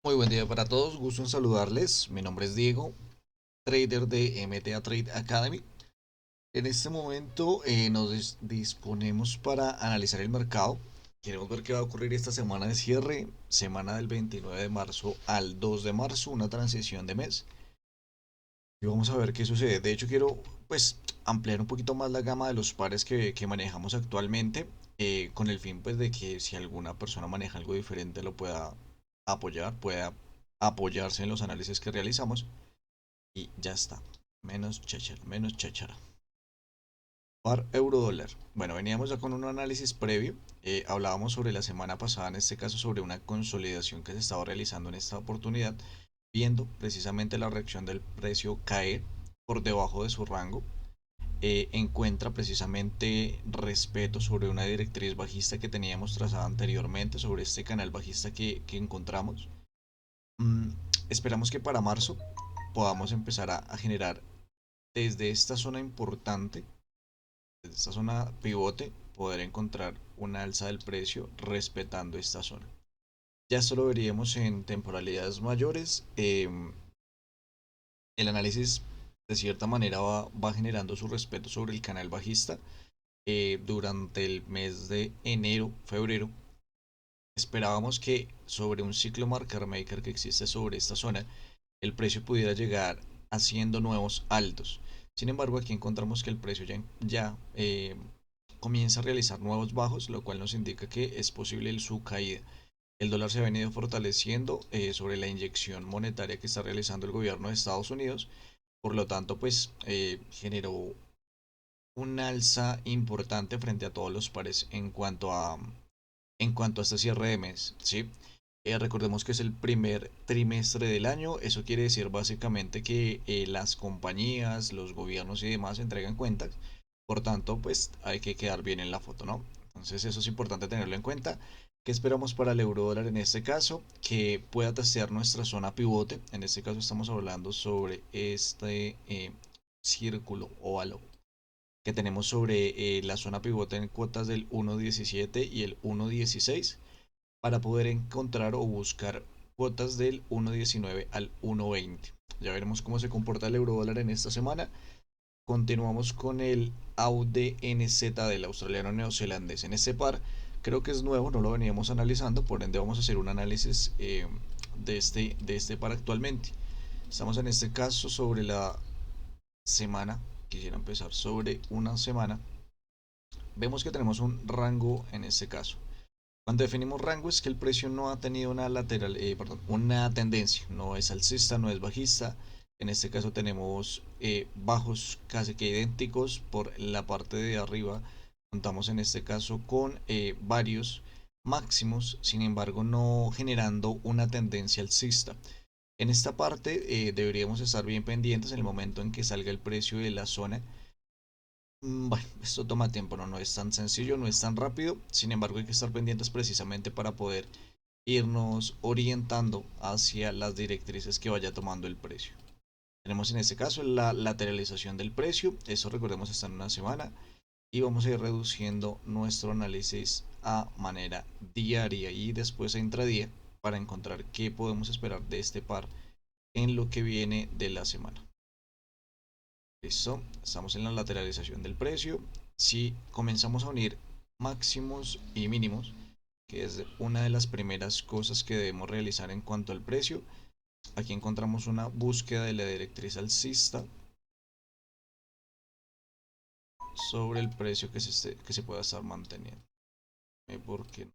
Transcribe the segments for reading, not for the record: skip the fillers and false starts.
Muy buen día para todos, gusto en saludarles. Mi nombre es Diego, trader de MTA Trade Academy. En este momento nos disponemos para analizar el mercado. Queremos ver qué va a ocurrir esta semana de cierre, semana del 29 de marzo al 2 de marzo, una transición de mes. Y vamos a ver qué sucede. De hecho, quiero pues ampliar un poquito más la gama de los pares que manejamos actualmente, con el fin pues de que si alguna persona maneja algo diferente lo pueda apoyar, pueda apoyarse en los análisis que realizamos y ya está. Menos cháchara, menos cháchara. Par euro dólar. Bueno, veníamos ya con un análisis previo. Hablábamos sobre la semana pasada, en este caso, sobre una consolidación que se estaba realizando en esta oportunidad, viendo precisamente la reacción del precio caer por debajo de su rango. Encuentra precisamente respeto sobre una directriz bajista que teníamos trazada anteriormente, sobre este canal bajista que encontramos. Mm, Esperamos que para marzo podamos empezar a generar desde esta zona importante, desde esta zona pivote, poder encontrar una alza del precio respetando esta zona. Ya esto lo veríamos en temporalidades mayores. El análisis de cierta manera va generando su respeto sobre el canal bajista durante el mes de enero, febrero. Esperábamos que sobre un ciclo market maker que existe sobre esta zona, el precio pudiera llegar haciendo nuevos altos. Sin embargo, aquí encontramos que el precio ya comienza a realizar nuevos bajos, lo cual nos indica que es posible su caída. El dólar se ha venido fortaleciendo sobre la inyección monetaria que está realizando el gobierno de Estados Unidos. Por lo tanto, pues generó un alza importante frente a todos los pares en cuanto a este cierre de mes, ¿sí? Recordemos que es el primer trimestre del año. Eso quiere decir básicamente que las compañías, los gobiernos y demás entregan cuentas. Por tanto, pues hay que quedar bien en la foto, ¿no? Entonces eso es importante tenerlo en cuenta. ¿Qué esperamos para el euro dólar en este caso? Que pueda testear nuestra zona pivote. En este caso estamos hablando sobre este círculo óvalo que tenemos sobre la zona pivote en cuotas del 1.17 y el 1.16 para poder encontrar o buscar cuotas del 1.19 al 1.20. Ya veremos cómo se comporta el euro dólar en esta semana. Continuamos con el AUDNZ del australiano neozelandés. En este par creo que es nuevo, no lo veníamos analizando, por ende vamos a hacer un análisis de este par actualmente. Estamos en este caso sobre la semana, quisiera empezar sobre una semana. Vemos que tenemos un rango en este caso. Cuando definimos rango es que el precio no ha tenido una tendencia, no es alcista, no es bajista. En este caso tenemos bajos casi que idénticos por la parte de arriba. Contamos en este caso con varios máximos, sin embargo no generando una tendencia alcista. En esta parte deberíamos estar bien pendientes en el momento en que salga el precio de la zona. Bueno, esto toma tiempo, no es tan sencillo, no es tan rápido. Sin embargo, hay que estar pendientes precisamente para poder irnos orientando hacia las directrices que vaya tomando el precio. Tenemos en este caso la lateralización del precio. Eso recordemos está en una semana. Y vamos a ir reduciendo nuestro análisis a manera diaria y después a intradía para encontrar qué podemos esperar de este par en lo que viene de la semana. Listo, estamos en la lateralización del precio. Si comenzamos a unir máximos y mínimos, que es una de las primeras cosas que debemos realizar en cuanto al precio, aquí encontramos una búsqueda de la directriz alcista sobre el precio que se pueda estar manteniendo. Porque en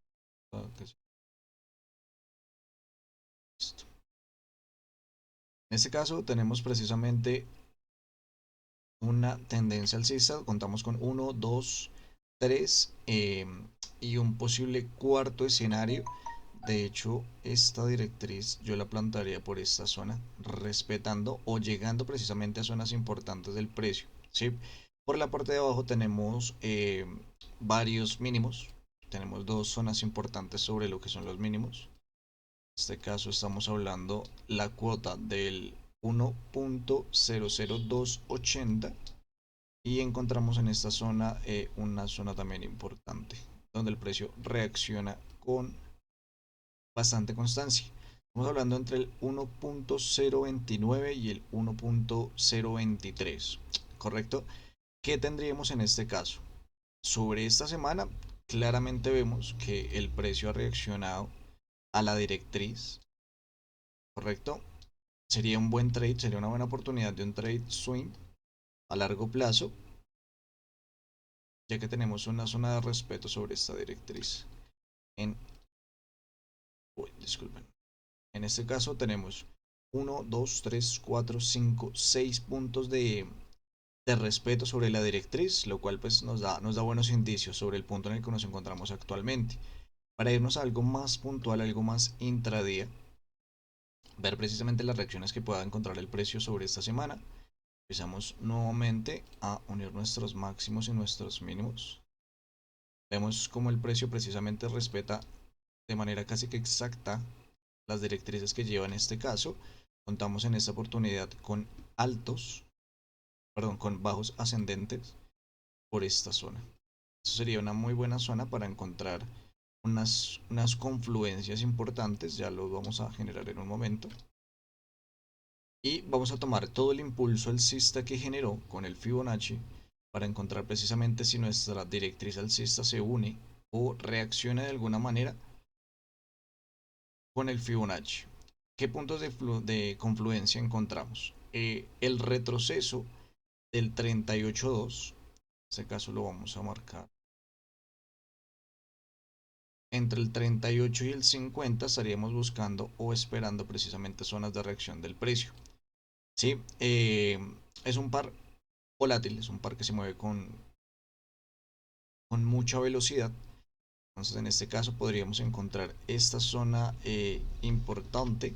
este caso tenemos precisamente una tendencia alcista. Contamos con uno, 2, 3 y un posible cuarto escenario. De hecho, esta directriz yo la plantaría por esta zona, respetando o llegando precisamente a zonas importantes del precio, ¿sí? Por la parte de abajo tenemos varios mínimos. Tenemos dos zonas importantes sobre lo que son los mínimos. En este caso estamos hablando la cuota del 1.00280 y encontramos en esta zona una zona también importante donde el precio reacciona con bastante constancia. Estamos hablando entre el 1.029 y el 1.023, ¿correcto? ¿Qué tendríamos en este caso? Sobre esta semana, claramente vemos que el precio ha reaccionado a la directriz, ¿correcto? Sería un buen trade, sería una buena oportunidad de un trade swing a largo plazo, ya que tenemos una zona de respeto sobre esta directriz. En, disculpen. En este caso tenemos 6 puntos de respeto sobre la directriz, lo cual pues nos da buenos indicios sobre el punto en el que nos encontramos actualmente. Para irnos a algo más puntual, algo más intradía, ver precisamente las reacciones que pueda encontrar el precio sobre esta semana. Empezamos nuevamente a unir nuestros máximos y nuestros mínimos. Vemos como el precio precisamente respeta de manera casi que exacta las directrices que lleva en este caso. Contamos en esta oportunidad con con bajos ascendentes por esta zona. Eso sería una muy buena zona para encontrar unas confluencias importantes, ya lo vamos a generar en un momento. Y vamos a tomar todo el impulso alcista que generó con el Fibonacci para encontrar precisamente si nuestra directriz alcista se une o reacciona de alguna manera con el Fibonacci. ¿Qué puntos de confluencia encontramos? El retroceso del 38.2, en este caso lo vamos a marcar. Entre el 38 y el 50 estaríamos buscando o esperando precisamente zonas de reacción del precio. ¿Sí? Es un par volátil, es un par que se mueve con mucha velocidad. Entonces en este caso podríamos encontrar esta zona importante.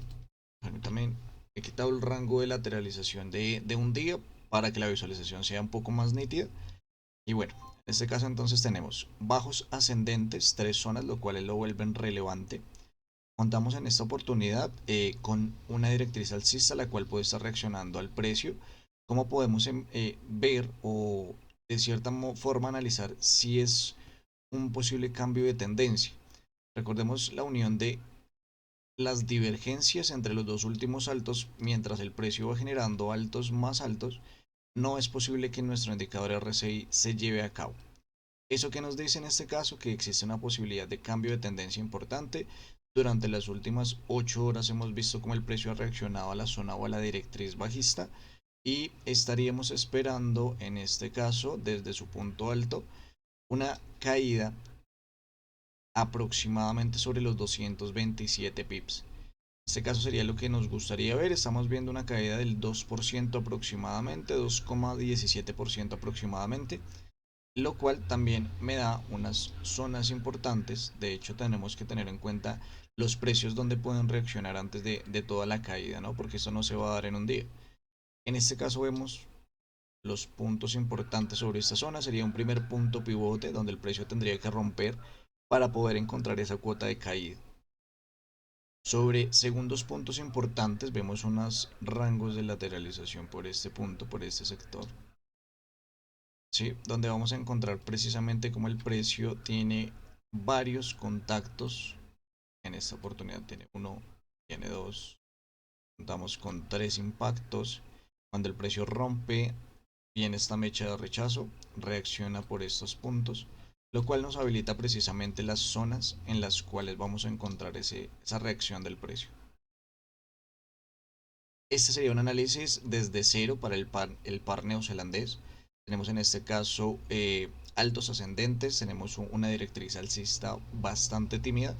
Permítame, he quitado el rango de lateralización de un día para que la visualización sea un poco más nítida. Y bueno, en este caso entonces tenemos bajos ascendentes, tres zonas, lo cual lo vuelven relevante. Contamos en esta oportunidad con una directriz alcista la cual puede estar reaccionando al precio. ¿Cómo podemos ver o de cierta forma analizar si es un posible cambio de tendencia? Recordemos la unión de las divergencias entre los dos últimos altos mientras el precio va generando altos más altos. No es posible que nuestro indicador RSI se lleve a cabo. ¿Eso que nos dice en este caso? Que existe una posibilidad de cambio de tendencia importante. Durante las últimas 8 horas hemos visto cómo el precio ha reaccionado a la zona o a la directriz bajista y estaríamos esperando en este caso desde su punto alto una caída aproximadamente sobre los 227 pips. En este caso sería lo que nos gustaría ver. Estamos viendo una caída del 2% aproximadamente, 2,17% aproximadamente, lo cual también me da unas zonas importantes. De hecho, tenemos que tener en cuenta los precios donde pueden reaccionar antes de toda la caída, ¿no? Porque eso no se va a dar en un día. En este caso vemos los puntos importantes sobre esta zona. Sería un primer punto pivote donde el precio tendría que romper para poder encontrar esa cuota de caída. Sobre segundos puntos importantes vemos unos rangos de lateralización por este punto, por este sector. ¿Sí? Donde vamos a encontrar precisamente como el precio tiene varios contactos. En esta oportunidad tiene uno, tiene dos, contamos con tres impactos. Cuando el precio rompe, viene esta mecha de rechazo, reacciona por estos puntos, lo cual nos habilita precisamente las zonas en las cuales vamos a encontrar esa reacción del precio. Este sería un análisis desde cero para el par neozelandés. Tenemos en este caso altos ascendentes, tenemos una directriz alcista bastante tímida,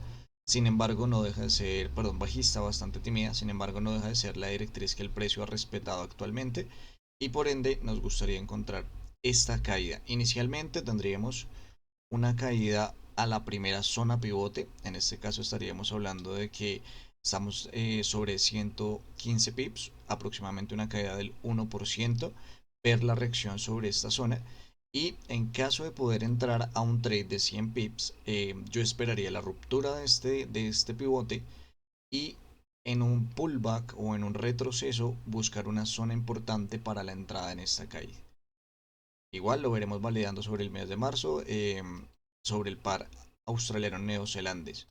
sin embargo no deja de ser, perdón, bajista bastante tímida, sin embargo no deja de ser la directriz que el precio ha respetado actualmente y por ende nos gustaría encontrar esta caída. Inicialmente tendríamos una caída a la primera zona pivote, en este caso estaríamos hablando de que estamos sobre 115 pips, aproximadamente una caída del 1%, ver la reacción sobre esta zona y en caso de poder entrar a un trade de 100 pips, yo esperaría la ruptura de este pivote y en un pullback o en un retroceso buscar una zona importante para la entrada en esta caída. Igual lo veremos validando sobre el mes de marzo, sobre el par australiano neozelandés.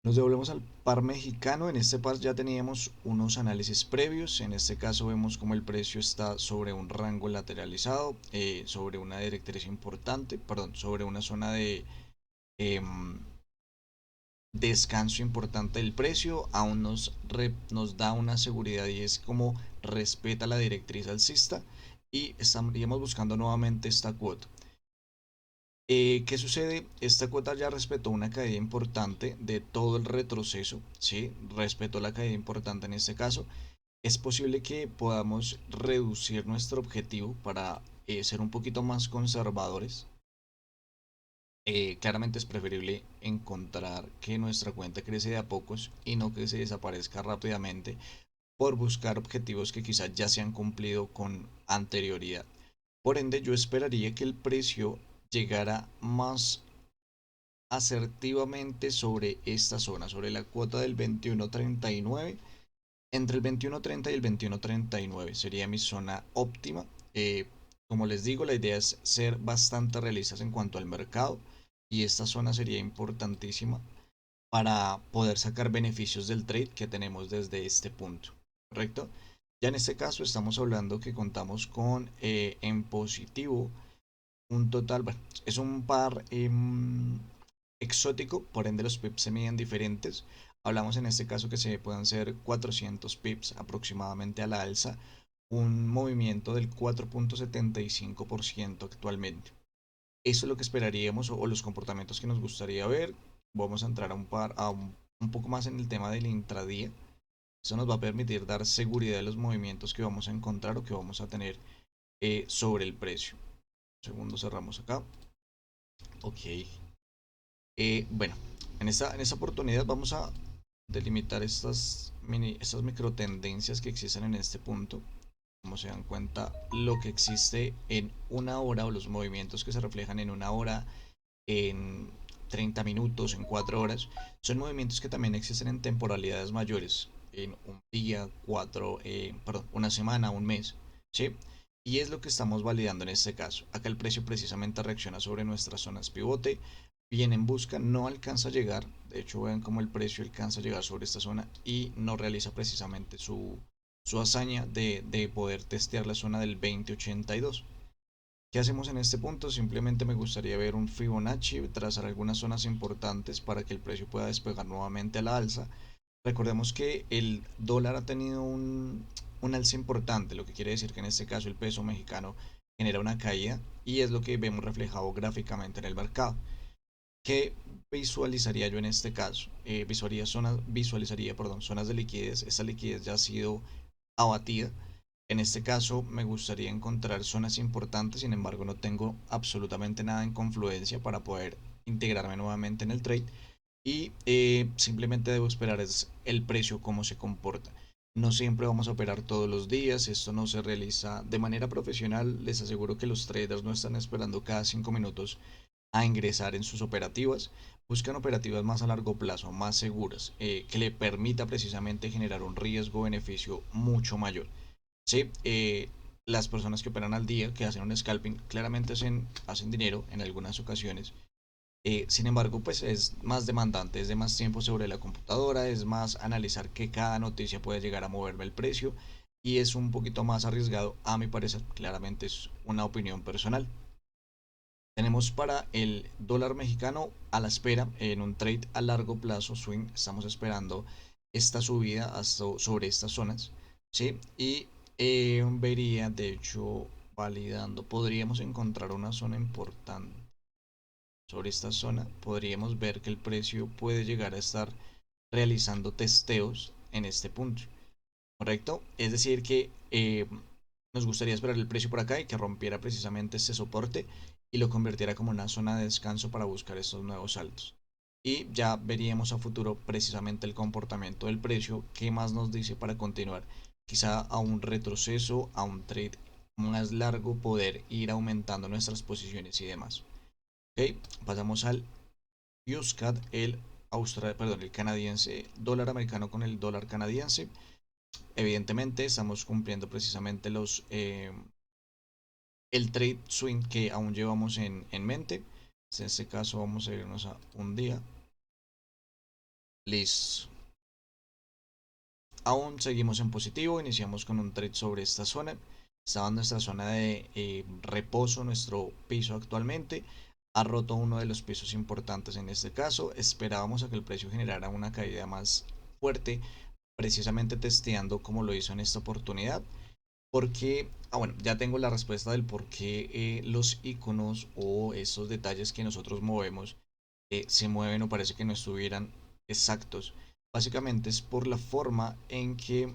Nos devolvemos al par mexicano. En este par ya teníamos unos análisis previos. En este caso vemos como el precio está sobre un rango lateralizado, sobre una directriz importante, perdón, sobre una zona de em, descanso importante del precio. Aún nos da una seguridad y es como respeta la directriz alcista y estaríamos buscando nuevamente esta cuota. ¿Qué sucede? Esta cuota ya respetó una caída importante de todo el retroceso, ¿sí? Respetó la caída importante en este caso. Es posible que podamos reducir nuestro objetivo para ser un poquito más conservadores. Claramente es preferible encontrar que nuestra cuenta crece de a pocos y no que se desaparezca rápidamente por buscar objetivos que quizás ya se han cumplido con anterioridad. Por ende, yo esperaría que el precio llegara más asertivamente sobre esta zona, sobre la cuota del 21.39. Entre el 21.30 y el 21.39 sería mi zona óptima. Como les digo, la idea es ser bastante realistas en cuanto al mercado y esta zona sería importantísima para poder sacar beneficios del trade que tenemos desde este punto, ¿correcto? Ya en este caso estamos hablando que contamos con en positivo un total, bueno, es un par exótico, por ende los pips se miden diferentes. Hablamos en este caso que se puedan ser 400 pips aproximadamente a la alza, un movimiento del 4.75% actualmente. Eso es lo que esperaríamos o los comportamientos que nos gustaría ver. Vamos a entrar un poco más en el tema del intradía. Eso nos va a permitir dar seguridad de los movimientos que vamos a encontrar o que vamos a tener sobre el precio. Un segundo, cerramos acá. Ok. Bueno, en esta oportunidad vamos a delimitar estas micro tendencias que existen en este punto. Como se dan cuenta, lo que existe en una hora o los movimientos que se reflejan en una hora, en 30 minutos, en 4 horas, son movimientos que también existen en temporalidades mayores, en un día, perdón, una semana, un mes, ¿sí? Y es lo que estamos validando en este caso. Acá el precio precisamente reacciona sobre nuestras zonas pivote, viene en busca, no alcanza a llegar, de hecho vean cómo el precio alcanza a llegar sobre esta zona y no realiza precisamente su hazaña de poder testear la zona del 2082. ¿Qué hacemos en este punto? Simplemente me gustaría ver un Fibonacci, trazar algunas zonas importantes para que el precio pueda despegar nuevamente a la alza. Recordemos que el dólar ha tenido un alza importante, lo que quiere decir que en este caso el peso mexicano genera una caída y es lo que vemos reflejado gráficamente en el mercado. ¿Qué visualizaría yo en este caso? Visualizaría, perdón, zonas de liquidez. Esta liquidez ya ha sido abatida. En este caso me gustaría encontrar zonas importantes, sin embargo no tengo absolutamente nada en confluencia para poder integrarme nuevamente en el trade y simplemente debo esperar es el precio cómo se comporta. No siempre vamos a operar todos los días, esto no se realiza de manera profesional, les aseguro que los traders no están esperando cada 5 minutos a ingresar en sus operativas, buscan operativas más a largo plazo, más seguras, que le permita precisamente generar un riesgo-beneficio mucho mayor. Sí, las personas que operan al día, que hacen un scalping, claramente hacen dinero en algunas ocasiones. Sin embargo, pues es más demandante, es de más tiempo sobre la computadora, es más analizar que cada noticia puede llegar a moverme el precio y es un poquito más arriesgado, a mi parecer. Claramente es una opinión personal. Tenemos para el dólar mexicano a la espera en un trade a largo plazo swing. Estamos esperando esta subida hasta sobre estas zonas, ¿sí? Y vería, de hecho, validando, podríamos encontrar una zona importante. Sobre esta zona podríamos ver que el precio puede llegar a estar realizando testeos en este punto, ¿correcto? Es decir, que nos gustaría esperar el precio por acá y que rompiera precisamente este soporte y lo convirtiera como una zona de descanso para buscar estos nuevos saltos. Y ya veríamos a futuro precisamente el comportamiento del precio, qué más nos dice para continuar, quizá a un retroceso, a un trade más largo, poder ir aumentando nuestras posiciones y demás. Ok, pasamos al USCAD, el canadiense, dólar americano con el dólar canadiense. Evidentemente estamos cumpliendo precisamente el trade swing que aún llevamos en mente. En este caso vamos a irnos a un día. Listo. Aún seguimos en positivo, iniciamos con un trade sobre esta zona. Estaba en nuestra zona de reposo, nuestro piso actualmente. Ha roto uno de los pisos importantes en este caso. Esperábamos a que el precio generara una caída más fuerte, precisamente testeando como lo hizo en esta oportunidad. Porque, bueno, ya tengo la respuesta del por qué los iconos o estos detalles que nosotros movemos se mueven o parece que no estuvieran exactos. Básicamente es por la forma en que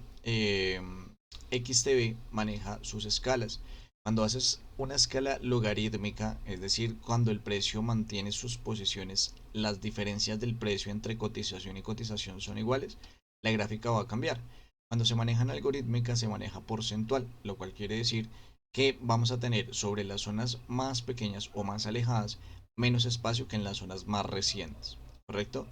XTB maneja sus escalas. Cuando haces una escala logarítmica, es decir, cuando el precio mantiene sus posiciones, las diferencias del precio entre cotización y cotización son iguales, la gráfica va a cambiar. Cuando se maneja en algorítmica se maneja porcentual, lo cual quiere decir que vamos a tener sobre las zonas más pequeñas o más alejadas menos espacio que en las zonas más recientes, ¿correcto?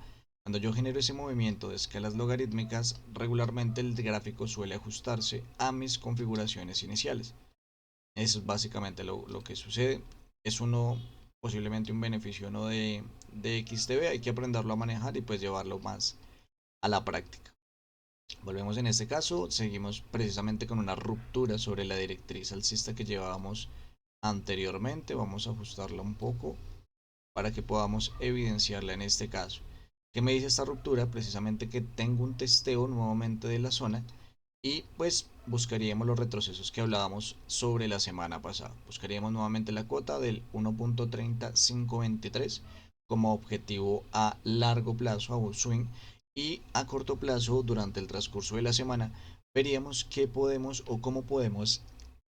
Cuando yo genero ese movimiento de escalas logarítmicas, regularmente el gráfico suele ajustarse a mis configuraciones iniciales. Eso es básicamente lo que sucede. Es uno posiblemente un beneficio no de XTB, hay que aprenderlo a manejar y pues llevarlo más a la práctica. Volvemos en este caso, seguimos precisamente con una ruptura sobre la directriz alcista que llevábamos anteriormente. Vamos a ajustarla un poco para que podamos evidenciarla en este caso. ¿Qué me dice esta ruptura? Precisamente que tengo un testeo nuevamente de la zona y pues buscaríamos los retrocesos que hablábamos sobre la semana pasada. Buscaríamos nuevamente la cuota del 1.30523 como objetivo a largo plazo, a un swing, y a corto plazo durante el transcurso de la semana veríamos qué podemos o cómo podemos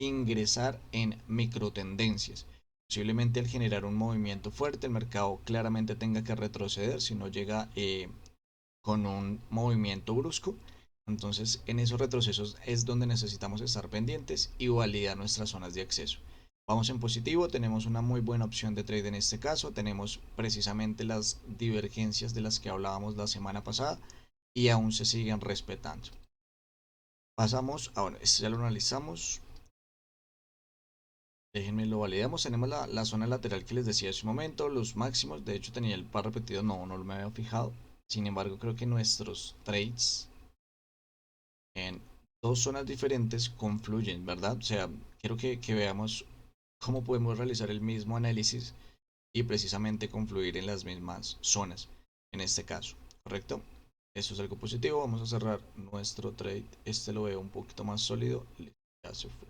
ingresar en microtendencias. Posiblemente al generar un movimiento fuerte el mercado claramente tenga que retroceder si no llega con un movimiento brusco. Entonces en esos retrocesos es donde necesitamos estar pendientes y validar nuestras zonas de acceso. Vamos en positivo, tenemos una muy buena opción de trade en este caso, tenemos precisamente las divergencias de las que hablábamos la semana pasada y aún se siguen respetando. Pasamos a, bueno, esto ya lo analizamos, déjenme lo validamos. Tenemos la zona lateral que les decía hace un momento, los máximos. De hecho, tenía el par repetido, no lo me había fijado. Sin embargo, creo que nuestros trades en dos zonas diferentes confluyen, ¿verdad? O sea, quiero que veamos cómo podemos realizar el mismo análisis y precisamente confluir en las mismas zonas, en este caso, ¿correcto? Eso es algo positivo. Vamos a cerrar nuestro trade. Este lo veo un poquito más sólido. Ya se fue.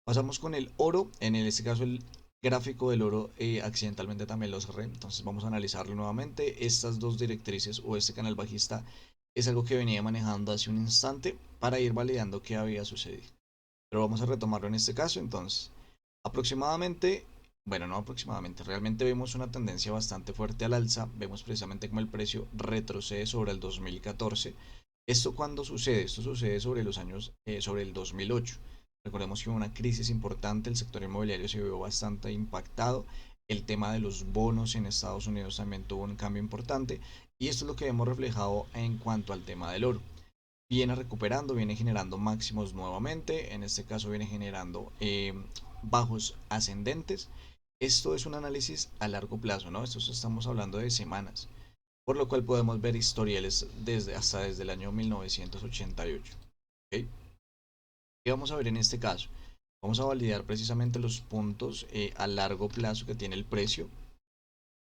Pasamos con el oro. En este caso el gráfico del oro accidentalmente también lo cerré. Entonces vamos a analizarlo nuevamente. Estas dos directrices o este canal bajista es algo que venía manejando hace un instante para ir validando qué había sucedido. Pero vamos a retomarlo en este caso. Entonces, aproximadamente, bueno, no aproximadamente, realmente vemos una tendencia bastante fuerte al alza. Vemos precisamente como el precio retrocede sobre el 2014. ¿Esto cuándo sucede? Esto sucede sobre los años, sobre el 2008. Recordemos que hubo una crisis importante, el sector inmobiliario se vio bastante impactado, el tema de los bonos en Estados Unidos también tuvo un cambio importante y esto es lo que hemos reflejado en cuanto al tema del oro. Viene recuperando, viene generando máximos nuevamente, en este caso viene generando bajos ascendentes. Esto es un análisis a largo plazo, ¿no? Esto estamos hablando de semanas, por lo cual podemos ver historiales hasta desde el año 1988. ¿Okay? ¿Qué vamos a ver en este caso? Vamos a validar precisamente los puntos a largo plazo que tiene el precio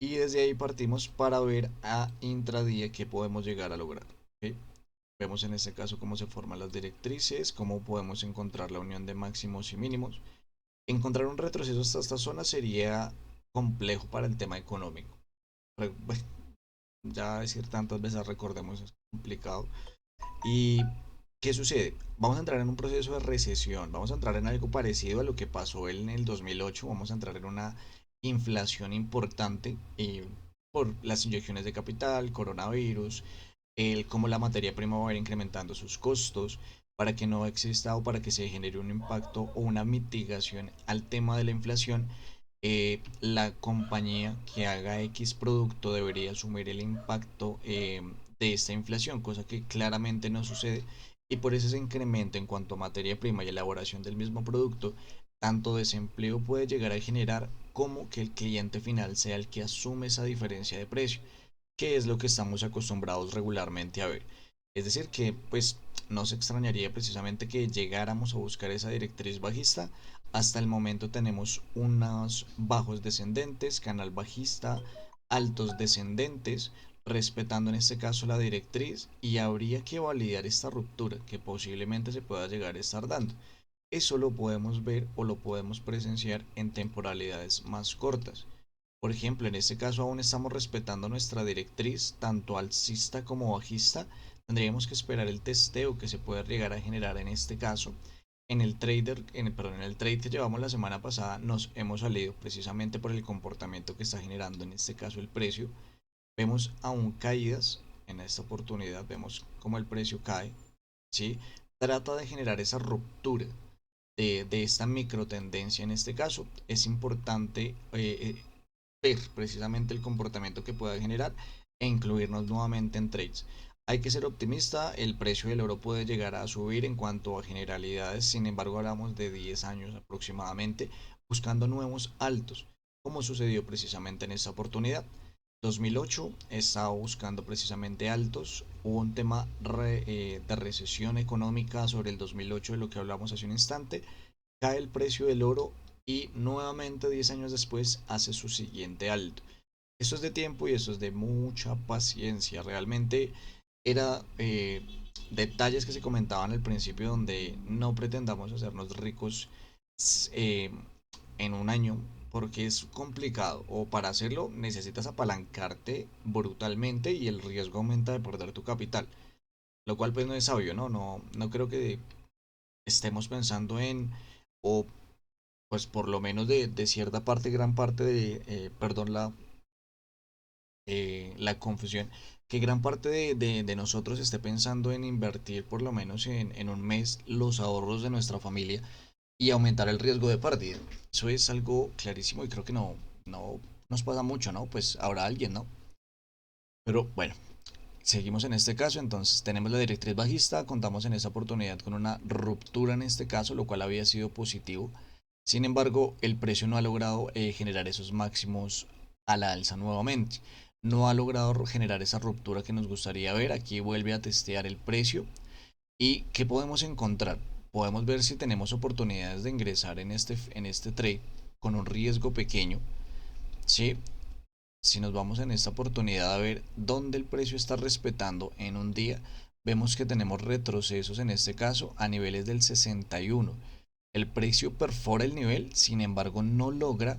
y desde ahí partimos para ver a intradía qué podemos llegar a lograr. ¿Okay? Vemos en este caso cómo se forman las directrices, cómo podemos encontrar la unión de máximos y mínimos. Encontrar un retroceso hasta esta zona sería complejo para el tema económico. Bueno, ya decir tantas veces recordemos es complicado. ¿Y qué sucede? Vamos a entrar en un proceso de recesión, vamos a entrar en algo parecido a lo que pasó en el 2008, vamos a entrar en una inflación importante por las inyecciones de capital, coronavirus, el cómo la materia prima va a ir incrementando sus costos para que no exista o para que se genere un impacto o una mitigación al tema de la inflación. La compañía que haga X producto debería asumir el impacto de esta inflación, cosa que claramente no sucede y por eso ese incremento en cuanto a materia prima y elaboración del mismo producto, tanto desempleo puede llegar a generar como que el cliente final sea el que asume esa diferencia de precio. que es lo que estamos acostumbrados regularmente a ver. Es decir, que pues no se extrañaría precisamente que llegáramos a buscar esa directriz bajista. Hasta el momento tenemos unos bajos descendentes, canal bajista, altos descendentes, respetando en este caso la directriz, y habría que validar esta ruptura que posiblemente se pueda llegar a estar dando. Eso lo podemos ver o lo podemos presenciar en temporalidades más cortas. Por ejemplo, en este caso aún estamos respetando nuestra directriz, tanto alcista como bajista. Tendríamos que esperar el testeo que se puede llegar a generar en este caso. En el trade que llevamos la semana pasada nos hemos salido precisamente por el comportamiento que está generando en este caso el precio. Vemos aún caídas. En esta oportunidad vemos cómo el precio cae, ¿sí? Trata de generar esa ruptura de esta micro tendencia en este caso. Es importante ver precisamente el comportamiento que pueda generar e incluirnos nuevamente en trades. Hay que ser optimista, el precio del oro puede llegar a subir en cuanto a generalidades, sin embargo hablamos de 10 años aproximadamente, buscando nuevos altos, como sucedió precisamente en esta oportunidad. 2008 estaba buscando precisamente altos, hubo un tema de recesión económica sobre el 2008 de lo que hablamos hace un instante, cae el precio del oro y nuevamente 10 años después hace su siguiente alto. Eso es de tiempo y eso es de mucha paciencia. Realmente era detalles que se comentaban al principio donde no pretendamos hacernos ricos eh, en un año porque es complicado o para hacerlo necesitas apalancarte brutalmente y el riesgo aumenta de perder tu capital, lo cual pues no es sabio, no creo que estemos pensando en o pues por lo menos de cierta parte, gran parte de, perdón la confusión, que gran parte de nosotros esté pensando en invertir por lo menos en un mes los ahorros de nuestra familia y aumentar el riesgo de pérdida. Eso es algo clarísimo y creo que no nos pasa mucho, ¿no? Pues habrá alguien, ¿no? Pero bueno, seguimos en este caso, entonces tenemos la directriz bajista, contamos en esta oportunidad con una ruptura en este caso, lo cual había sido positivo. Sin embargo, el precio no ha logrado generar esos máximos a la alza nuevamente. No ha logrado generar esa ruptura que nos gustaría ver. Aquí vuelve a testear el precio. ¿Y qué podemos encontrar? Podemos ver si tenemos oportunidades de ingresar en este trade con un riesgo pequeño. ¿Sí? Si nos vamos en esta oportunidad a ver dónde el precio está respetando en un día, vemos que tenemos retrocesos en este caso a niveles del 61. El precio perfora el nivel, sin embargo no logra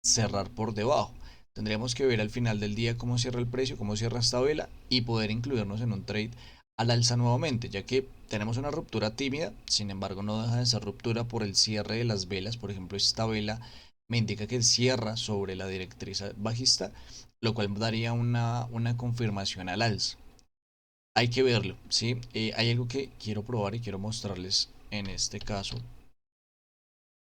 cerrar por debajo. Tendríamos que ver al final del día cómo cierra el precio, cómo cierra esta vela y poder incluirnos en un trade al alza nuevamente, ya que tenemos una ruptura tímida, sin embargo no deja de ser ruptura por el cierre de las velas. Por ejemplo, esta vela me indica que cierra sobre la directriz bajista, lo cual daría una confirmación al alza. Hay que verlo, ¿sí? Hay algo que quiero probar y quiero mostrarles en este caso,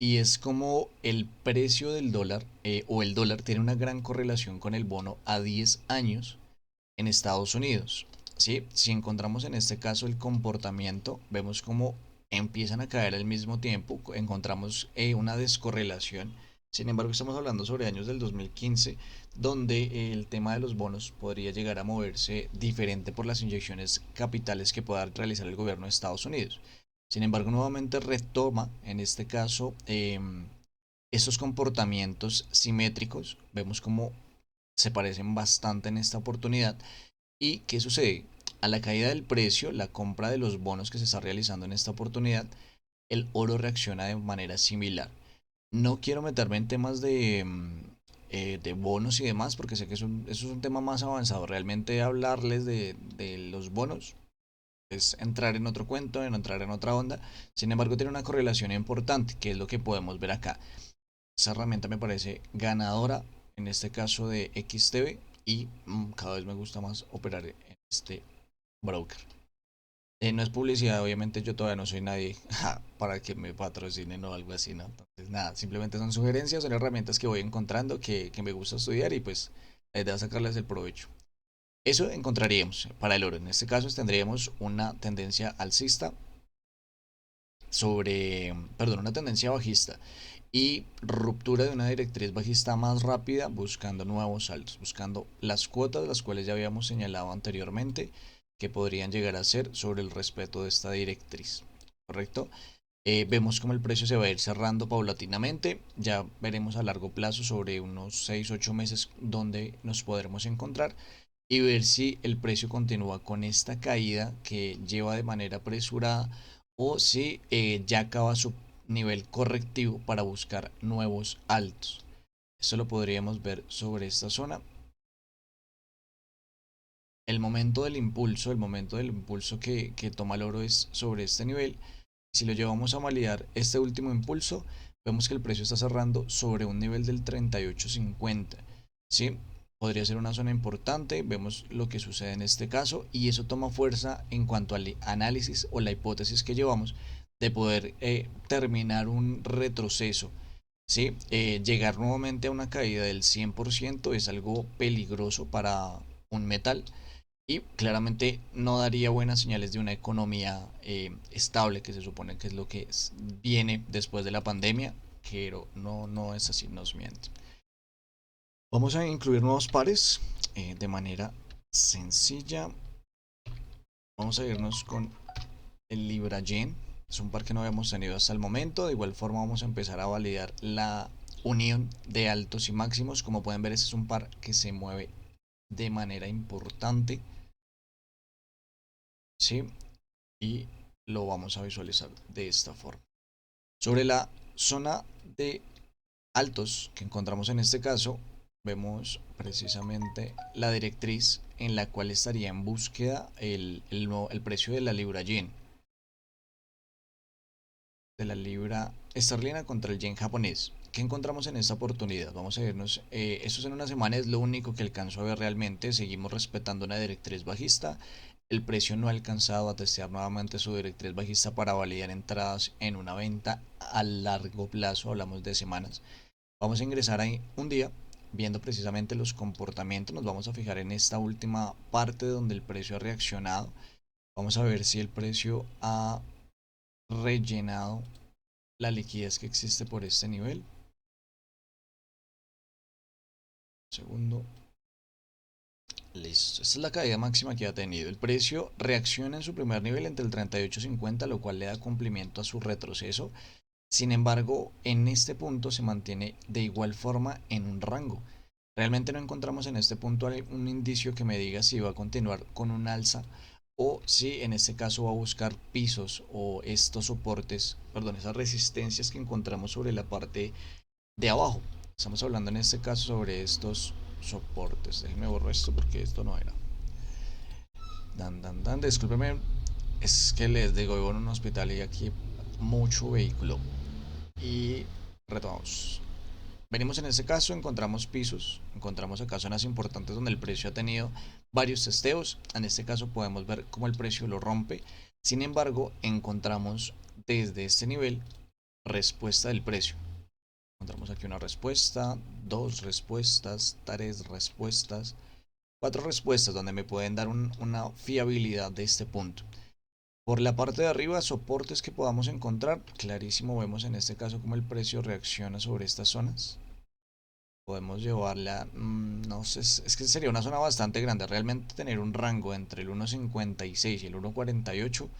y es como el precio del dólar o el dólar tiene una gran correlación con el bono a 10 años en Estados Unidos. ¿Sí? Si encontramos en este caso el comportamiento, vemos cómo empiezan a caer al mismo tiempo, encontramos una descorrelación. Sin embargo, estamos hablando sobre años del 2015, donde el tema de los bonos podría llegar a moverse diferente por las inyecciones capitales que pueda realizar el gobierno de Estados Unidos. Sin embargo, nuevamente retoma en este caso estos comportamientos simétricos. Vemos cómo se parecen bastante en esta oportunidad. ¿Y qué sucede? A la caída del precio, la compra de los bonos que se está realizando en esta oportunidad, el oro reacciona de manera similar. No quiero meterme en temas de bonos y demás, porque sé que eso es un tema más avanzado. Realmente hablarles de los bonos es entrar en otro cuento, en entrar en otra onda. Sin embargo, tiene una correlación importante, que es lo que podemos ver acá. Esa herramienta me parece ganadora, en este caso de XTB, y cada vez me gusta más operar en este broker. No es publicidad, obviamente yo todavía no soy nadie para que me patrocinen o algo así, ¿no? Entonces, nada, simplemente son sugerencias, son herramientas que voy encontrando que me gusta estudiar y pues la idea es sacarles el provecho. Eso encontraríamos para el oro. En este caso tendríamos una tendencia alcista sobre, perdón, una tendencia bajista y ruptura de una directriz bajista más rápida buscando nuevos saltos, buscando las cuotas las cuales ya habíamos señalado anteriormente que podrían llegar a ser sobre el respeto de esta directriz, ¿correcto? Vemos como el precio se va a ir cerrando paulatinamente, ya veremos a largo plazo sobre unos 6 8 meses donde nos podremos encontrar y ver si el precio continúa con esta caída que lleva de manera apresurada o si ya acaba su nivel correctivo para buscar nuevos altos. Esto lo podríamos ver sobre esta zona. El momento del impulso que toma el oro es sobre este nivel. Si lo llevamos a validar este último impulso, vemos que el precio está cerrando sobre un nivel del 38.50. ¿Sí? Podría ser una zona importante, vemos lo que sucede en este caso y eso toma fuerza en cuanto al análisis o la hipótesis que llevamos de poder terminar un retroceso. ¿Sí? Llegar nuevamente a una caída del 100% es algo peligroso para un metal y claramente no daría buenas señales de una economía estable, que se supone que es lo que viene después de la pandemia, pero no es así, nos miente. Vamos a incluir nuevos pares de manera sencilla. Vamos a irnos con el Libra Yen. Es un par que no habíamos tenido hasta el momento. De igual forma vamos a empezar a validar la unión de altos y máximos. Como pueden ver, este es un par que se mueve de manera importante. ¿Sí? Y lo vamos a visualizar de esta forma. Sobre la zona de altos que encontramos en este caso, vemos precisamente la directriz en la cual estaría en búsqueda el precio de la libra yen, de la libra esterlina contra el yen japonés. ¿Qué encontramos en esta oportunidad? Vamos a vernos, esto en una semana es lo único que alcanzo a ver realmente, seguimos respetando una directriz bajista, el precio no ha alcanzado a testear nuevamente su directriz bajista para validar entradas en una venta a largo plazo, hablamos de semanas. Vamos a ingresar ahí un día viendo precisamente los comportamientos, nos vamos a fijar en esta última parte donde el precio ha reaccionado, vamos a ver si el precio ha rellenado la liquidez que existe por este nivel. Segundo. Listo. Esta es la caída máxima que ha tenido. El precio reacciona en su primer nivel entre el 38.50, lo cual le da cumplimiento a su retroceso. Sin embargo, en este punto se mantiene de igual forma en un rango. Realmente no encontramos en este punto un indicio que me diga si va a continuar con un alza o si en este caso va a buscar pisos o estos soportes, perdón, esas resistencias que encontramos sobre la parte de abajo. Estamos hablando en este caso sobre estos soportes. Déjenme borrar esto porque esto no era. Discúlpeme, es que les digo, vivo en un hospital y aquí mucho vehículo. Y retomamos. Venimos en este caso, encontramos pisos, encontramos acá zonas importantes donde el precio ha tenido varios testeos. En este caso podemos ver cómo el precio lo rompe. Sin embargo, encontramos desde este nivel respuesta del precio. Encontramos aquí una respuesta, dos respuestas, tres respuestas, cuatro respuestas donde me pueden dar una fiabilidad de este punto. Por la parte de arriba, soportes que podamos encontrar, clarísimo, vemos en este caso cómo el precio reacciona sobre estas zonas. Podemos llevarla, no sé, es que sería una zona bastante grande. Realmente tener un rango entre el 1.56 y el 1.48 es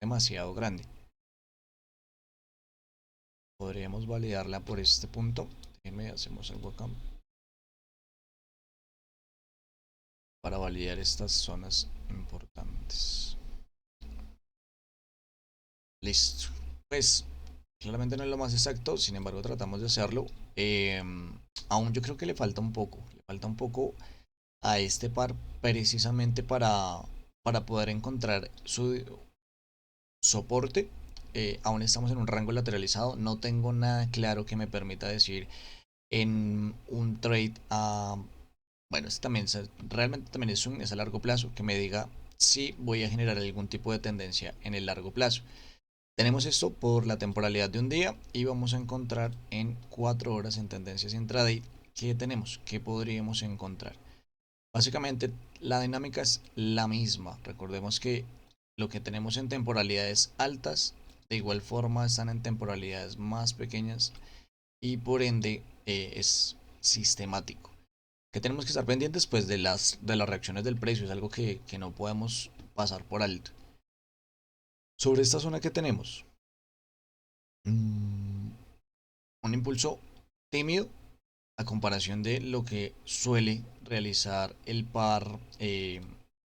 demasiado grande. Podríamos validarla por este punto. Déjenme, hacemos algo acá para validar estas zonas importantes. Listo. Pues claramente no es lo más exacto, sin embargo tratamos de hacerlo. Eh, Aún yo creo que le falta un poco a este par precisamente para poder encontrar su soporte. Aún estamos en un rango lateralizado, no tengo nada claro que me permita decir en un trade a... Bueno, este también realmente también es a largo plazo, que me diga si voy a generar algún tipo de tendencia en el largo plazo. Tenemos esto por la temporalidad de un día y vamos a encontrar en 4 horas en tendencias intraday. ¿Qué tenemos? ¿Qué podríamos encontrar? Básicamente la dinámica es la misma. Recordemos que lo que tenemos en temporalidades altas, de igual forma están en temporalidades más pequeñas y por ende es sistemático. Que tenemos que estar pendientes pues de las reacciones del precio, es algo que no podemos pasar por alto. Sobre esta zona que tenemos, mm, un impulso tímido a comparación de lo que suele realizar el par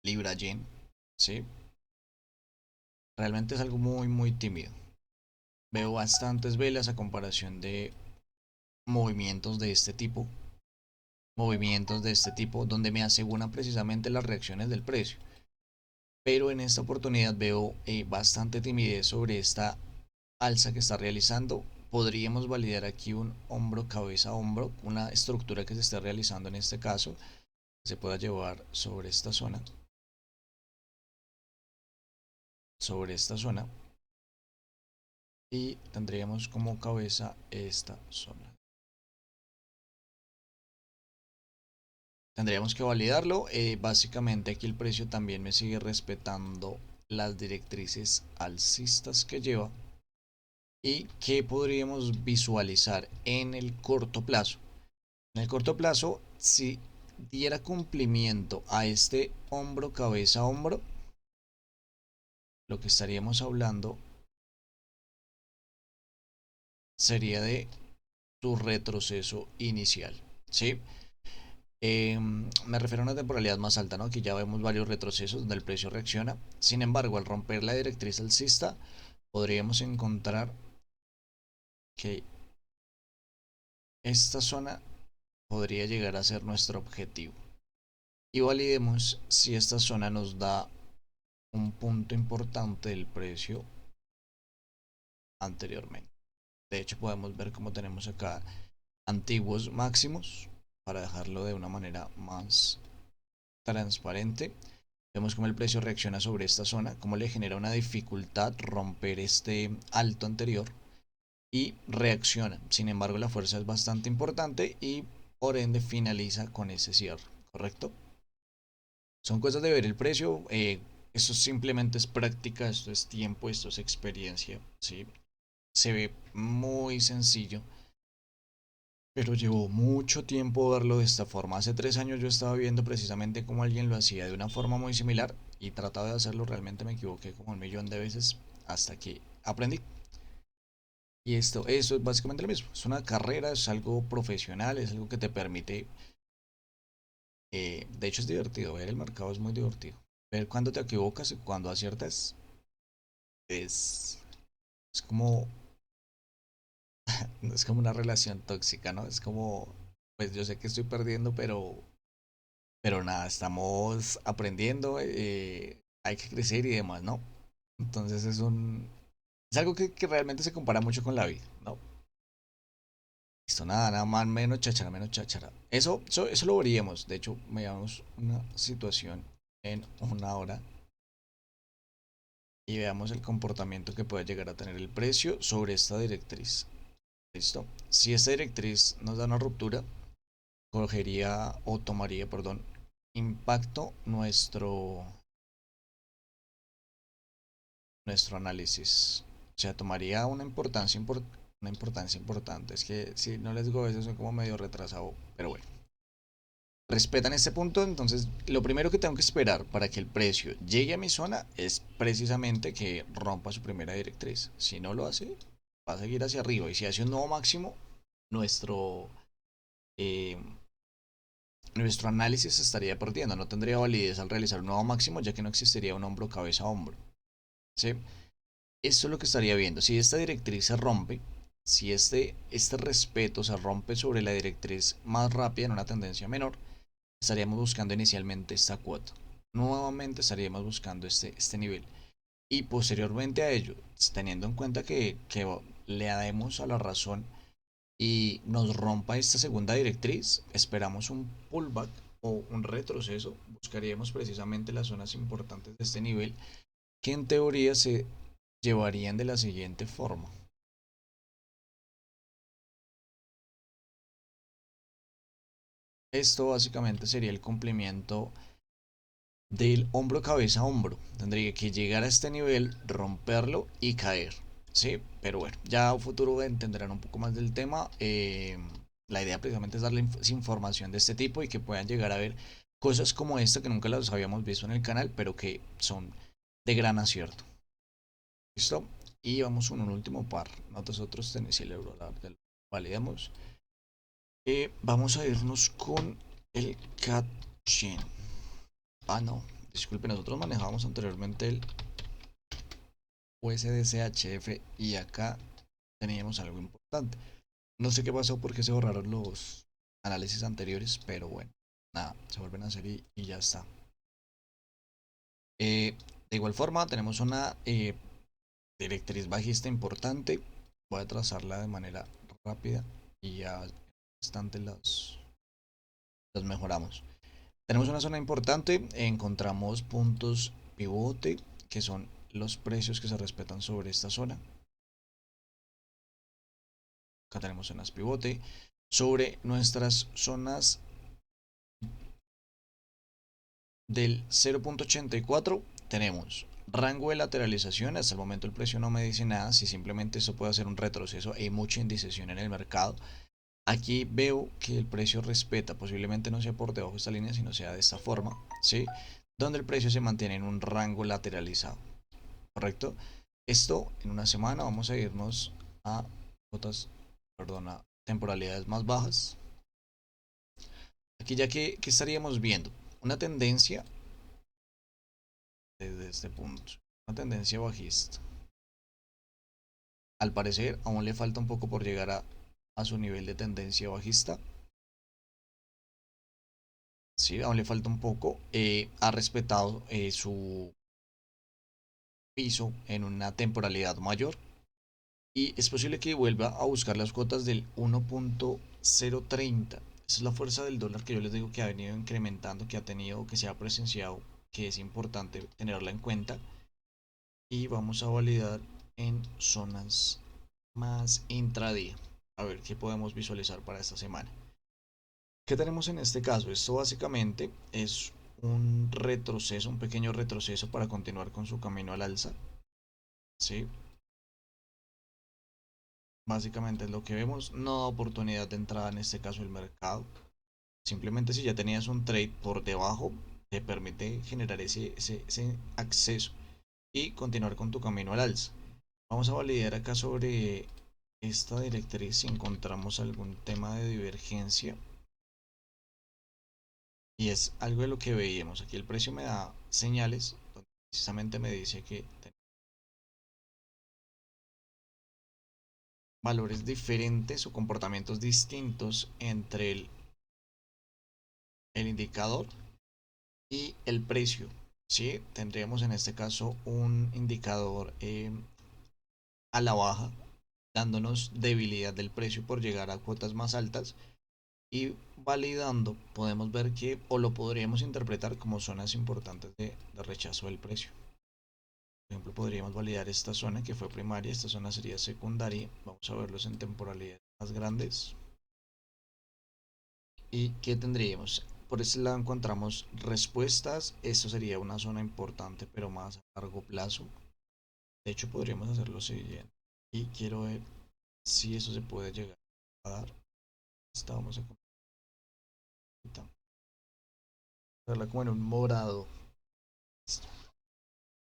Libra-Yen, ¿sí? Realmente es algo muy, muy tímido. Veo bastantes velas a comparación de movimientos de este tipo, donde me aseguran precisamente las reacciones del precio. Pero en esta oportunidad veo bastante timidez sobre esta alza que está realizando. Podríamos validar aquí un hombro, cabeza, hombro, una estructura que se está realizando en este caso, que se pueda llevar sobre esta zona, y tendríamos como cabeza esta zona. Tendríamos que validarlo. Básicamente aquí el precio también me sigue respetando las directrices alcistas que lleva y que podríamos visualizar en el corto plazo. En el corto plazo, si diera cumplimiento a este hombro, cabeza, hombro, lo que estaríamos hablando sería de su retroceso inicial, ¿sí? Me refiero a una temporalidad más alta, ¿no? Aquí ya vemos varios retrocesos donde el precio reacciona. Sin embargo, al romper la directriz alcista, podríamos encontrar que esta zona podría llegar a ser nuestro objetivo. Y validemos si esta zona nos da un punto importante del precio anteriormente. De hecho, podemos ver cómo tenemos acá antiguos máximos para dejarlo de una manera más transparente. Vemos cómo el precio reacciona sobre esta zona, cómo le genera una dificultad romper este alto anterior y reacciona. Sin embargo, la fuerza es bastante importante y por ende finaliza con ese cierre, ¿correcto? Son cosas de ver el precio. Esto simplemente es práctica, esto es tiempo, esto es experiencia, ¿sí? Se ve muy sencillo, pero llevó mucho tiempo verlo de esta forma. Hace 3 años yo estaba viendo precisamente cómo alguien lo hacía de una forma muy similar y trataba de hacerlo. Realmente me equivoqué como 1 millón de veces hasta que aprendí. Y eso es básicamente lo mismo. Es una carrera, es algo profesional, es algo que te permite. De hecho, es divertido. Ver el mercado es muy divertido. Ver cuando te equivocas y cuando aciertas es, es como, es como una relación tóxica, ¿no? Es como, pues yo sé que estoy perdiendo, pero nada, estamos aprendiendo, hay que crecer y demás, ¿no? Entonces es algo que realmente se compara mucho con la vida, ¿no? Listo, nada, nada más, menos cháchara, menos cháchara. Eso lo veríamos. De hecho, veamos una situación en 1 hora y veamos el comportamiento que puede llegar a tener el precio sobre esta directriz. Listo. Si esta directriz nos da una ruptura, cogería o tomaría, perdón, impacto nuestro análisis. O sea, tomaría una importancia importante. Es que si no les digo eso, soy como medio retrasado, pero bueno. Respetan este punto, entonces lo primero que tengo que esperar para que el precio llegue a mi zona es precisamente que rompa su primera directriz. Si no lo hace, va a seguir hacia arriba. Y si hace un nuevo máximo, nuestro, eh, nuestro análisis se estaría perdiendo. No tendría validez al realizar un nuevo máximo, ya que no existiría un hombro cabeza a hombro. ¿Sí? Esto es lo que estaría viendo. Si esta directriz se rompe, si este respeto se rompe sobre la directriz más rápida en una tendencia menor, estaríamos buscando inicialmente esta cuota. Nuevamente estaríamos buscando este nivel. Y posteriormente a ello, teniendo en cuenta que le demos a la razón y nos rompa esta segunda directriz, esperamos un pullback o un retroceso. Buscaríamos precisamente las zonas importantes de este nivel que en teoría se llevarían de la siguiente forma. Esto básicamente sería el cumplimiento del hombro cabeza a hombro. Tendría que llegar a este nivel, romperlo y caer. Sí, pero bueno, ya a futuro entenderán un poco más del tema. La idea precisamente es darle información de este tipo y que puedan llegar a ver cosas como esta que nunca las habíamos visto en el canal, pero que son de gran acierto. ¿Listo? Y vamos con un último par. Nosotros tenemos el euro, validamos. Vamos a irnos con el Cat-Chain. Ah, no. Disculpe, nosotros manejamos anteriormente el USDCHF y acá teníamos algo importante. No sé qué pasó porque se borraron los análisis anteriores, pero bueno, nada, se vuelven a hacer y ya está. De igual forma, tenemos una directriz bajista importante. Voy a trazarla de manera rápida y ya bastante las mejoramos. Tenemos una zona importante, encontramos puntos pivote, que son los precios que se respetan sobre esta zona. Acá tenemos zonas pivote. Sobre nuestras zonas del 0.84 tenemos rango de lateralización. Hasta el momento el precio no me dice nada, si simplemente esto puede hacer un retroceso. Hay mucha indecisión en el mercado. Aquí veo que el precio respeta, posiblemente no sea por debajo de esta línea, sino sea de esta forma, ¿sí? Donde el precio se mantiene en un rango lateralizado, ¿correcto? Esto en una semana vamos a irnos a cotas, perdón, a temporalidades más bajas. Aquí ya que estaríamos viendo una tendencia desde este punto, una tendencia bajista. Al parecer aún le falta un poco por llegar a su nivel de tendencia bajista. Sí, aún le falta un poco. Ha respetado su piso en una temporalidad mayor. Y es posible que vuelva a buscar las cuotas del 1.030. Esa es la fuerza del dólar que yo les digo que ha venido incrementando, que ha tenido, que se ha presenciado, que es importante tenerla en cuenta. Y vamos a validar en zonas más intradía. A ver qué podemos visualizar para esta semana. ¿Qué tenemos en este caso? Esto básicamente es un retroceso, un pequeño retroceso para continuar con su camino al alza. ¿Sí? Básicamente es lo que vemos. No da oportunidad de entrada en este caso el mercado. Simplemente si ya tenías un trade por debajo, te permite generar ese acceso y continuar con tu camino al alza. Vamos a validar acá sobre esta directriz si encontramos algún tema de divergencia. Y es algo de lo que veíamos. Aquí el precio me da señales, donde precisamente me dice que valores diferentes o comportamientos distintos entre el indicador y el precio. ¿Sí? Tendríamos en este caso un indicador a la baja, dándonos debilidad del precio por llegar a cuotas más altas y validando, podemos ver que o lo podríamos interpretar como zonas importantes de rechazo del precio. Por ejemplo, podríamos validar esta zona que fue primaria, esta zona sería secundaria. Vamos a verlos en temporalidades más grandes. ¿Y qué tendríamos? Por este lado encontramos respuestas. Esto sería una zona importante, pero más a largo plazo. De hecho, podríamos hacer lo siguiente. Y quiero ver si eso se puede llegar a dar. Esta vamos a verla como en un morado.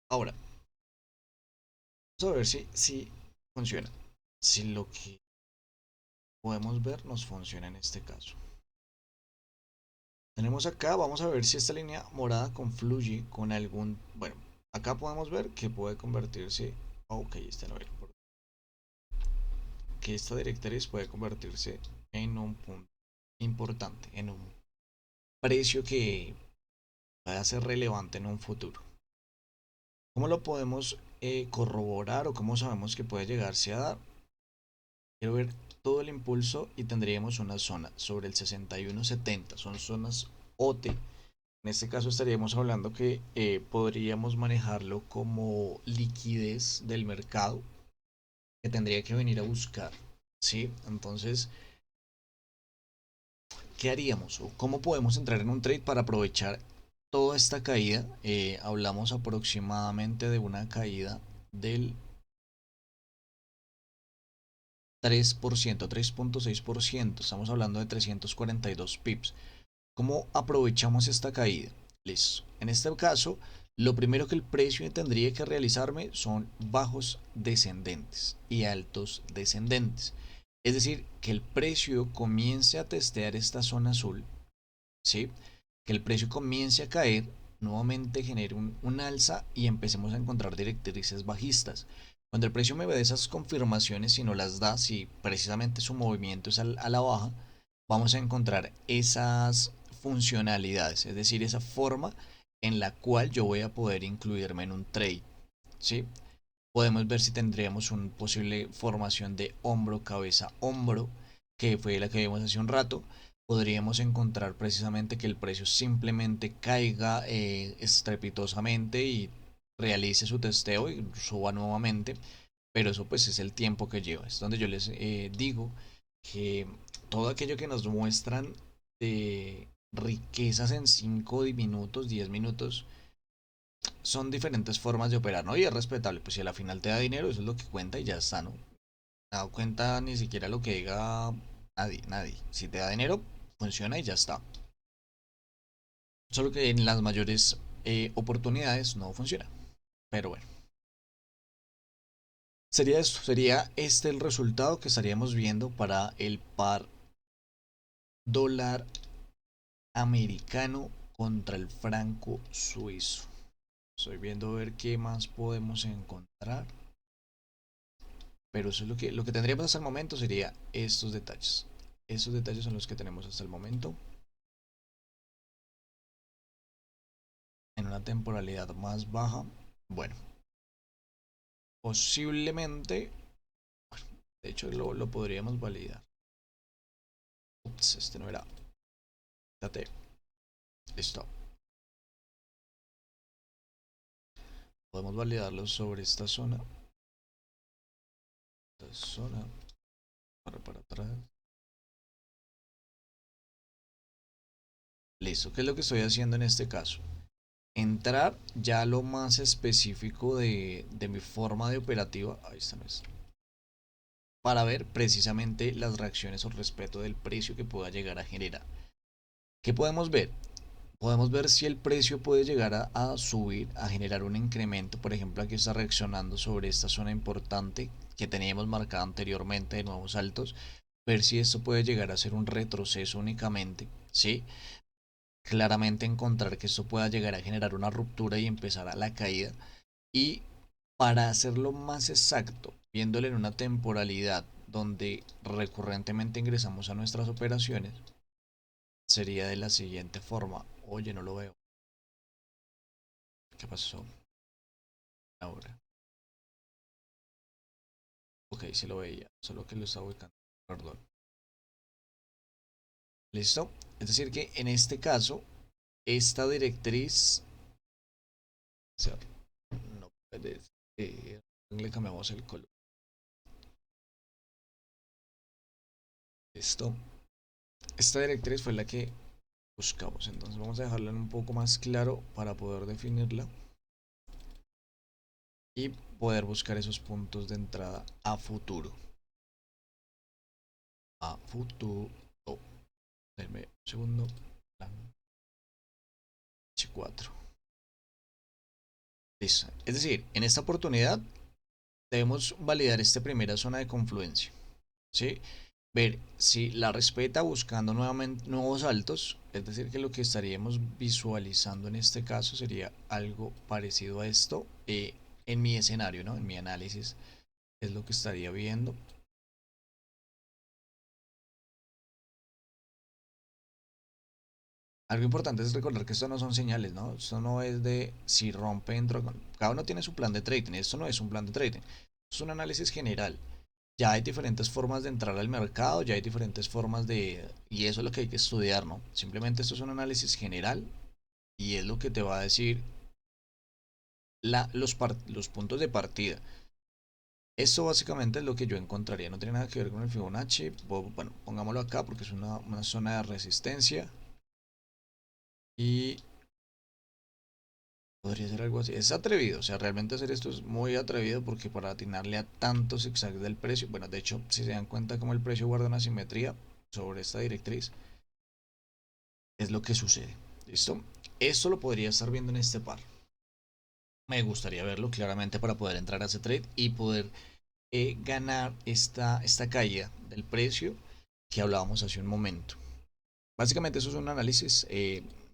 Ahora, vamos a ver si funciona. Si lo que podemos ver nos funciona en este caso. Tenemos acá, vamos a ver si esta línea morada confluye con algún, bueno, acá podemos ver que puede convertirse, ok, este no era, que esta directriz puede convertirse en un punto importante, en un precio que pueda ser relevante en un futuro. ¿Cómo lo podemos corroborar o cómo sabemos que puede llegarse a dar? Quiero ver todo el impulso y tendríamos una zona sobre el 61.70, son zonas OT. En este caso estaríamos hablando que podríamos manejarlo como liquidez del mercado que tendría que venir a buscar, ¿sí? Entonces, ¿qué haríamos? ¿O cómo podemos entrar en un trade para aprovechar toda esta caída? Hablamos aproximadamente de una caída del 3%, 3.6%. Estamos hablando de 342 pips. ¿Cómo aprovechamos esta caída? Listo. En este caso, lo primero que el precio tendría que realizarme son bajos descendentes y altos descendentes. Es decir, que el precio comience a testear esta zona azul, ¿sí? Que el precio comience a caer, nuevamente genere un alza y empecemos a encontrar directrices bajistas. Cuando el precio me ve esas confirmaciones y no las da, si precisamente su movimiento es a la baja, vamos a encontrar esas funcionalidades, es decir, esa forma en la cual yo voy a poder incluirme en un trade, ¿sí? Podemos ver si tendríamos una posible formación de hombro, cabeza, hombro, que fue la que vimos hace un rato. Podríamos encontrar precisamente que el precio simplemente caiga estrepitosamente y realice su testeo y suba nuevamente, pero eso pues es el tiempo que lleva. Es donde yo les digo que todo aquello que nos muestran de riquezas en 5 minutos, 10 minutos, son diferentes formas de operar, ¿no? Y es respetable, pues si a la final te da dinero, eso es lo que cuenta y ya está, ¿no? No da cuenta ni siquiera lo que diga nadie, nadie. Si te da dinero, funciona y ya está. Solo que en las mayores oportunidades no funciona. Pero bueno, sería esto, sería este el resultado que estaríamos viendo para el par dólar americano contra el franco suizo. Estoy viendo a ver qué más podemos encontrar. Pero eso es lo que tendríamos hasta el momento sería estos detalles. Estos detalles son los que tenemos hasta el momento. En una temporalidad más baja. Bueno, posiblemente. De hecho, lo podríamos validar. Ups, este no era. Date. Listo. Podemos validarlo sobre esta zona. Esta zona. Para atrás. Listo. ¿Qué es lo que estoy haciendo en este caso? Entrar ya lo más específico de mi forma de operativa. Ahí está, no es. Para ver precisamente las reacciones o respeto del precio que pueda llegar a generar. ¿Qué podemos ver? Podemos ver si el precio puede llegar a subir, a generar un incremento. Por ejemplo, aquí está reaccionando sobre esta zona importante que teníamos marcada anteriormente de nuevos altos. Ver si esto puede llegar a ser un retroceso únicamente, ¿sí? Claramente encontrar que esto pueda llegar a generar una ruptura y empezar a la caída. Y para hacerlo más exacto, viéndole en una temporalidad donde recurrentemente ingresamos a nuestras operaciones, sería de la siguiente forma. Oye, no lo veo. ¿Qué pasó? Ahora. Ok, sí lo veía, solo que lo estaba ubicando. Perdón. ¿Listo? Es decir que en este caso, esta directriz... O sea, no puede ser. Le cambiamos el color. Listo. Esta directriz fue la que buscamos. Entonces vamos a dejarla un poco más claro para poder definirla y poder buscar esos puntos de entrada a futuro. A futuro. Denme un segundo. H4. Listo. Es decir, en esta oportunidad debemos validar esta primera zona de confluencia. ¿Sí? Ver si la respeta buscando nuevamente nuevos altos. Es decir, que lo que estaríamos visualizando en este caso sería algo parecido a esto. En mi escenario, ¿no? En mi análisis es lo que estaría viendo. Algo importante es recordar que esto no son señales, ¿no? Esto no es de si rompe dentro. Cada uno tiene su plan de trading. Esto no es un plan de trading. Es un análisis general. Ya hay diferentes formas de entrar al mercado, ya hay diferentes formas de... Y eso es lo que hay que estudiar, ¿no? Simplemente esto es un análisis general y es lo que te va a decir los puntos de partida. Esto básicamente es lo que yo encontraría. No tiene nada que ver con el Fibonacci. Bueno, pongámoslo acá porque es una zona de resistencia. Y Podría ser algo así. Es atrevido, o sea, realmente hacer esto es muy atrevido porque para atinarle a tantos zigzags del precio, bueno, de hecho, si se dan cuenta cómo el precio guarda una simetría sobre esta directriz, es lo que sucede. ¿Listo? Esto lo podría estar viendo en este par. Me gustaría verlo claramente para poder entrar a ese trade y poder ganar esta caída del precio que hablábamos hace un momento. Básicamente eso es un análisis,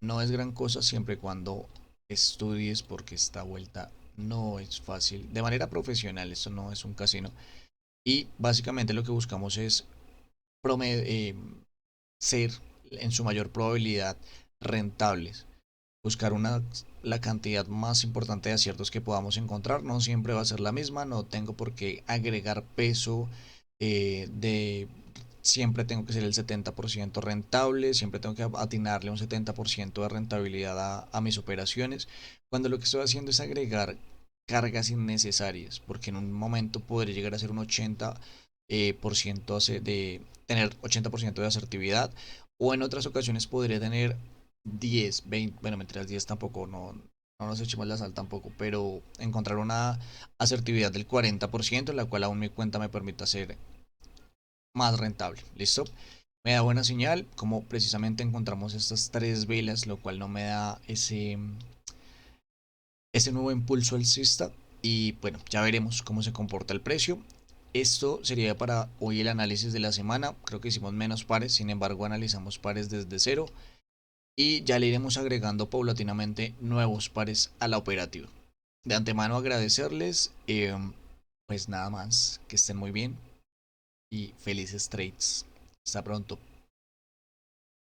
no es gran cosa siempre y cuando estudies porque esta vuelta no es fácil. De manera profesional, esto no es un casino. Y básicamente lo que buscamos es ser en su mayor probabilidad rentables. Buscar la cantidad más importante de aciertos que podamos encontrar. No siempre va a ser la misma, no tengo por qué agregar peso de siempre tengo que ser el 70% rentable, siempre tengo que atinarle un 70% de rentabilidad a mis operaciones, cuando lo que estoy haciendo es agregar cargas innecesarias, porque en un momento podría llegar a ser un 80% de tener 80% de asertividad, o en otras ocasiones podría tener 10 20 bueno, mientras 10 tampoco, no nos echemos la sal tampoco, pero encontrar una asertividad del 40% en la cual aún mi cuenta me permita hacer más rentable. ¿Listo? Me da buena señal, como precisamente encontramos estas tres velas, lo cual no me da ese nuevo impulso alcista. Y bueno, ya veremos cómo se comporta el precio. Esto sería para hoy el análisis de la semana. Creo que hicimos menos pares, sin embargo analizamos pares desde cero. Y ya le iremos agregando paulatinamente nuevos pares a la operativa. De antemano agradecerles. Pues nada más, que estén muy bien y felices trades. Hasta pronto.